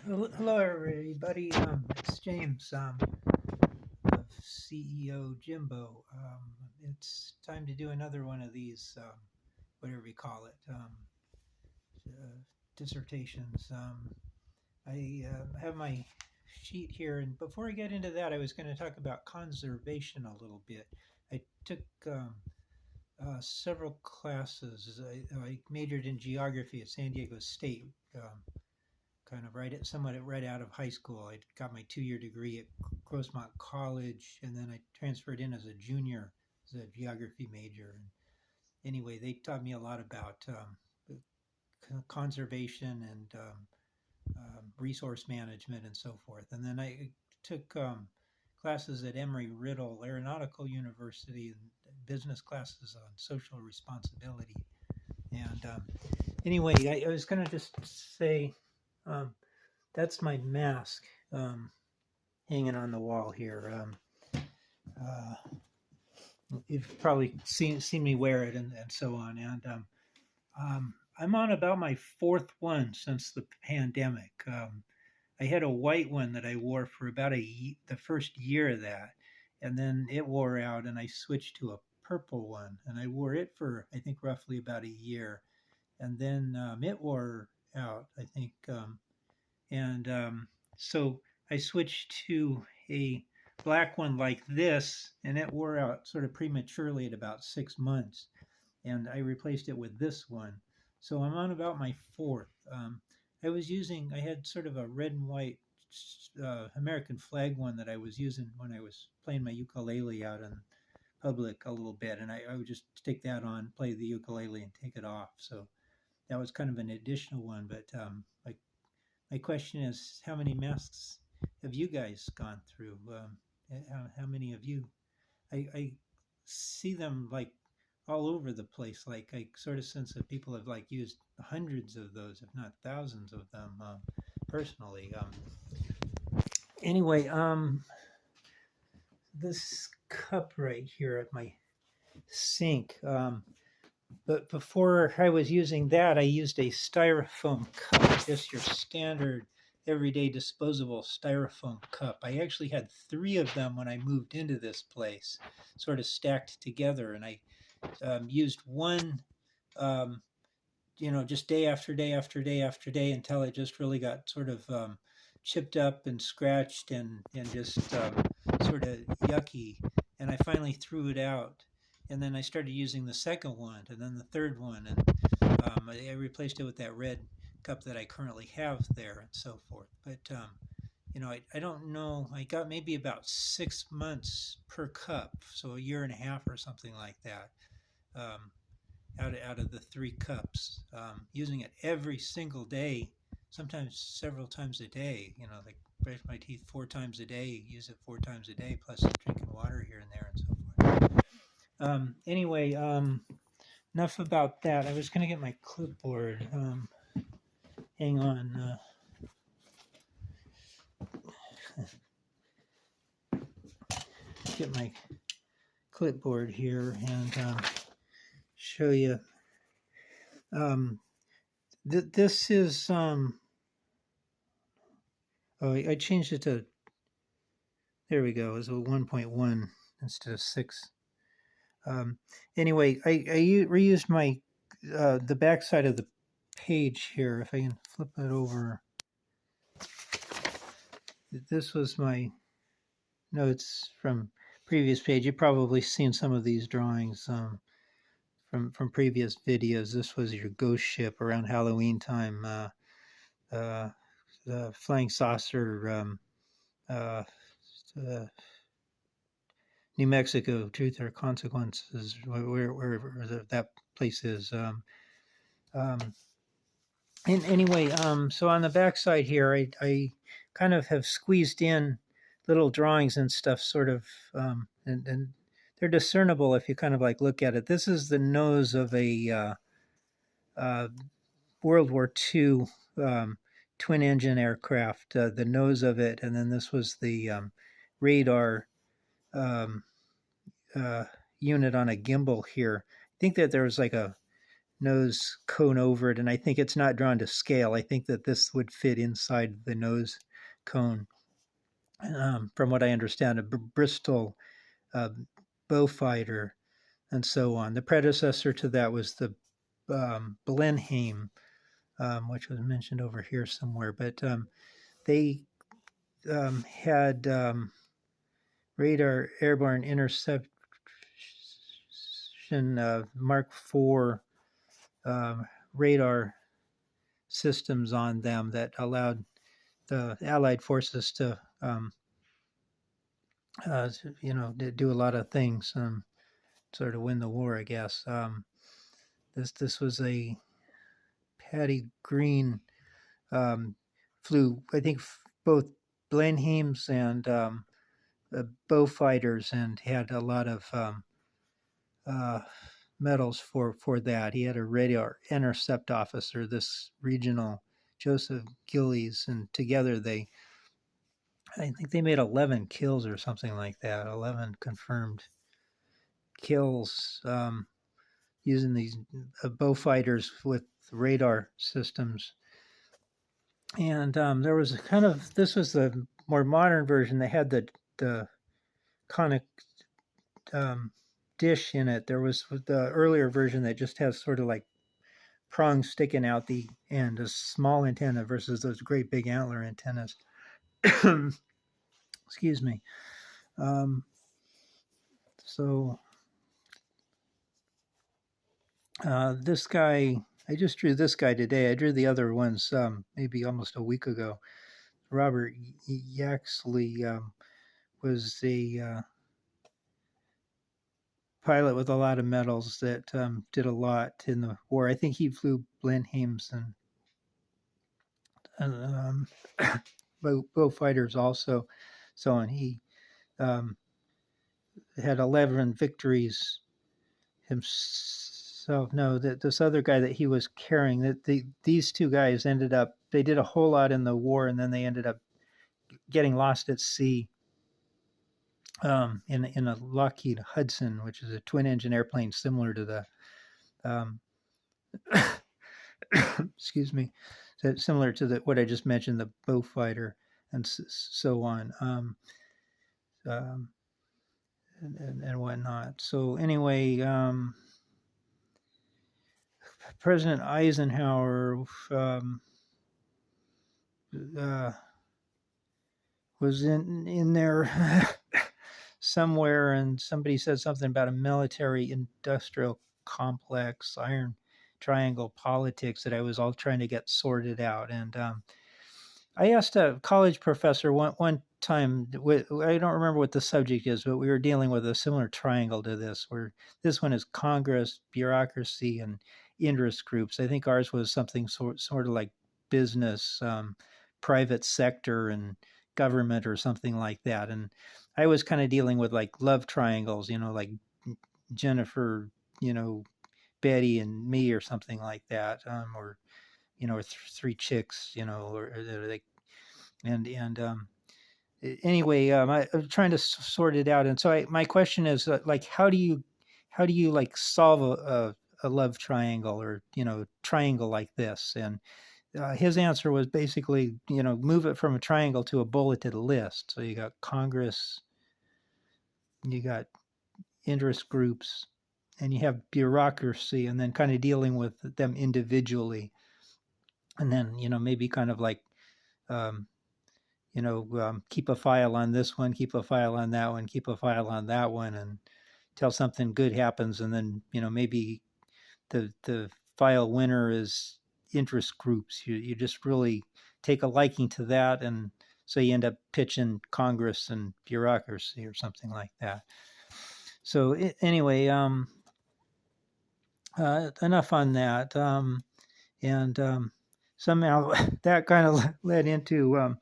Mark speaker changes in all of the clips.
Speaker 1: Hello, everybody. It's James, of CEO Jimbo. It's time to do another one of these, whatever we call it, uh, dissertations. I have my sheet here, and before I get into that, I was going to talk about conservation a little bit. I took several classes. I majored in geography at San Diego State. Kind of right out of high school. I got my 2-year degree at Grossmont College, and then I transferred in as a junior as a geography major. And anyway, they taught me a lot about conservation and resource management and so forth. And then I took classes at Emory-Riddle Aeronautical University and business classes on social responsibility. And anyway, I was going to just say that's my mask hanging on the wall here. You've probably seen me wear it and so on. And I'm on about my fourth one since the pandemic. I had a white one that I wore for about the first year of that, and then it wore out, and I switched to a purple one, and I wore it for I think roughly about a year, and then it wore out, I think, and so I switched to a black one like this, and it wore out sort of prematurely at about 6 months, and I replaced it with this one. So I'm on about my fourth. I had sort of a red and white American flag one that I was using when I was playing my ukulele out in public a little bit, and I would just stick that on, play the ukulele, and take it off. So that was kind of an additional one. But my question is, how many masks have you guys gone through? How many of you? I see them like all over the place. Like I sort of sense that people have like used hundreds of those, if not thousands of them, personally. Anyway, this cup right here at my sink. But before I was using that, I used a styrofoam cup, just your standard everyday disposable styrofoam cup. I actually had 3 of them when I moved into this place, sort of stacked together, and I used one, just day after day after day after day until it just really got sort of chipped up and scratched and just sort of yucky. And I finally threw it out. And then I started using the second one, and then the third one, and I replaced it with that red cup that I currently have there, and so forth. But I don't know. I got maybe about 6 months per cup, so a year and a half or something like that, out of the 3 cups. Using it every single day, sometimes several times a day. Like brush my teeth 4 times a day, use it 4 times a day, plus drinking water here and there, and so forth. Anyway, enough about that. I was going to get my clipboard. Hang on. Get my clipboard here and show you. This is. I changed it to. There we go. It's a 1.1 instead of 6. Anyway, I reused my the back side of the page here. If I can flip it over, this was my notes from previous page. You've probably seen some of these drawings from previous videos. This was your ghost ship around Halloween time. Flying saucer. New Mexico, Truth or Consequences, wherever that place is. And anyway, so on the back side here, I kind of have squeezed in little drawings and stuff, sort of, and they're discernible if you kind of like look at it. This is the nose of a World War II twin engine aircraft, the nose of it, and then this was the radar unit on a gimbal here. I think that there was like a nose cone over it, and I think it's not drawn to scale. I think that this would fit inside the nose cone. From what I understand, a Bristol uh, Beaufighter, and so on. The predecessor to that was the Blenheim, which was mentioned over here somewhere. But they had radar airborne interception Mark IV radar systems on them that allowed the Allied forces to, do a lot of things, sort of win the war, I guess. This was a Patty Green flew, I think, both Blenheims and Beaufighters, and had a lot of uh, medals for that. He had a radar intercept officer, this regional Joseph Gillies, and together I think they made 11 kills or something like that, 11 confirmed kills using these Beaufighters with radar systems. And there was this was the more modern version. They had the conic dish in it. There was the earlier version that just has sort of like prongs sticking out the end, a small antenna versus those great big antler antennas. Excuse me. So this guy, I just drew this guy today. I drew the other ones maybe almost a week ago. Robert Yaxley was a pilot with a lot of medals that did a lot in the war. I think he flew Blenheims and Beaufighters also. So on, he had 11 victories himself. No, this other guy that he was carrying, these two guys ended up, they did a whole lot in the war, and then they ended up getting lost at sea in a Lockheed Hudson, which is a twin-engine airplane similar to the excuse me, similar to what I just mentioned, the Beaufighter, and so on, and whatnot. So anyway, President Eisenhower was in there somewhere, and somebody said something about a military industrial complex, iron triangle politics, that I was all trying to get sorted out. And I asked a college professor one time, I don't remember what the subject is, but we were dealing with a similar triangle to this, where this one is Congress, bureaucracy, and interest groups. I think ours was something sort of like business, private sector, and government, or something like that. And I was kind of dealing with like love triangles, like Jennifer, Betty and me, or something like that, or or three chicks, or like, and anyway, I'm trying to sort it out. And so my question is, like, how do you like solve a love triangle, or triangle like this? And his answer was basically, move it from a triangle to a bulleted list. So you got Congress, you got interest groups, and you have bureaucracy, and then kind of dealing with them individually. And then, maybe kind of like, keep a file on this one, keep a file on that one, keep a file on that one, and till something good happens. And then, maybe the file winner is interest groups. You just really take a liking to that, and so you end up pitching Congress and bureaucracy, or something like that. So anyway, enough on that. And somehow that kind of led into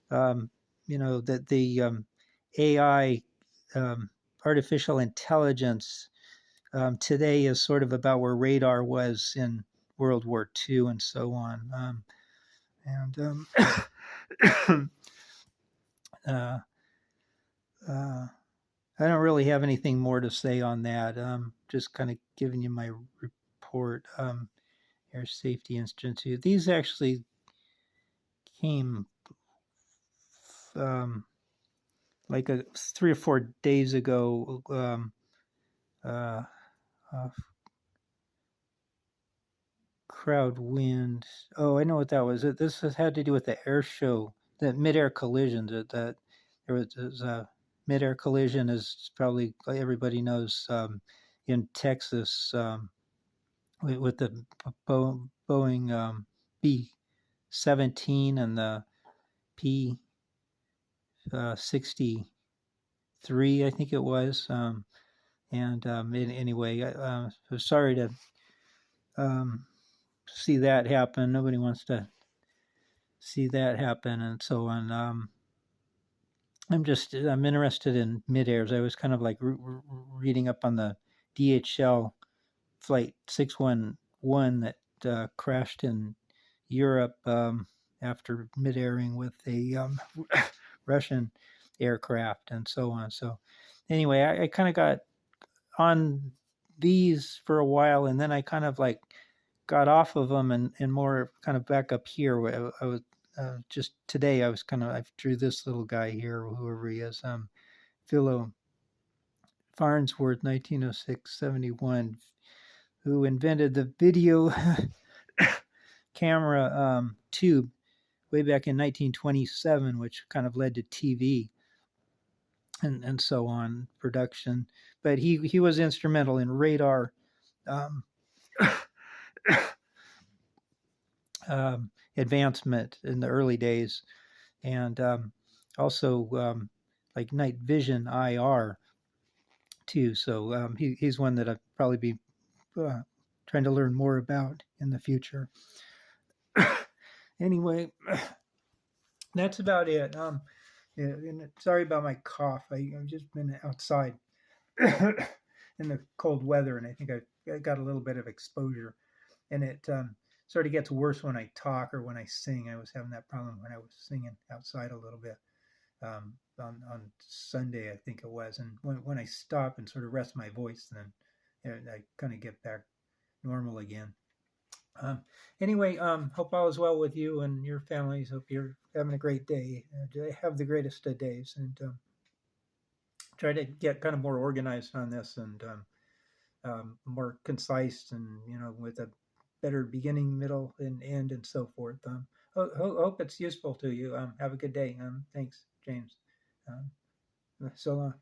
Speaker 1: that the AI, artificial intelligence, today is sort of about where radar was in World War II, and so on. I don't really have anything more to say on that. Just kind of giving you my Airport Air Safety Institute. These actually came like 3 or 4 days ago. Uh, uh, crowd wind. Oh, I know what that was. This had to do with the air show, the mid-air collisions. That there was a mid-air collision, is probably everybody knows, in Texas, with the Boeing B-17 and the P-63, I think it was. Anyway, I'm sorry to see that happen. Nobody wants to see that happen, and so on. I'm interested in mid-airs. I was kind of like reading up on the DHL flight 611 that crashed in Europe after mid-airing with a Russian aircraft and so on. So anyway, I kind of got on these for a while, and then I kind of like got off of them and more kind of back up here. Where I was just today, I drew this little guy here, whoever he is, Philo Farnsworth, 1906-71, who invented the video camera tube way back in 1927, which kind of led to TV and so on production. But he was instrumental in radar um, advancement in the early days, and also like night vision IR too. So he's one that I'd probably be trying to learn more about in the future. Anyway, that's about it. And sorry about my cough. I've just been outside in the cold weather, and I think I got a little bit of exposure. And it sort of gets worse when I talk or when I sing. I was having that problem when I was singing outside a little bit on Sunday, I think it was. And when I stop and sort of rest my voice, then I kind of get back normal again. Anyway, hope all is well with you and your families. Hope you're having a great day. Have the greatest of days, and try to get kind of more organized on this, and more concise, and with a better beginning, middle, and end, and so forth. Hope it's useful to you. Have a good day. Thanks, James. So long.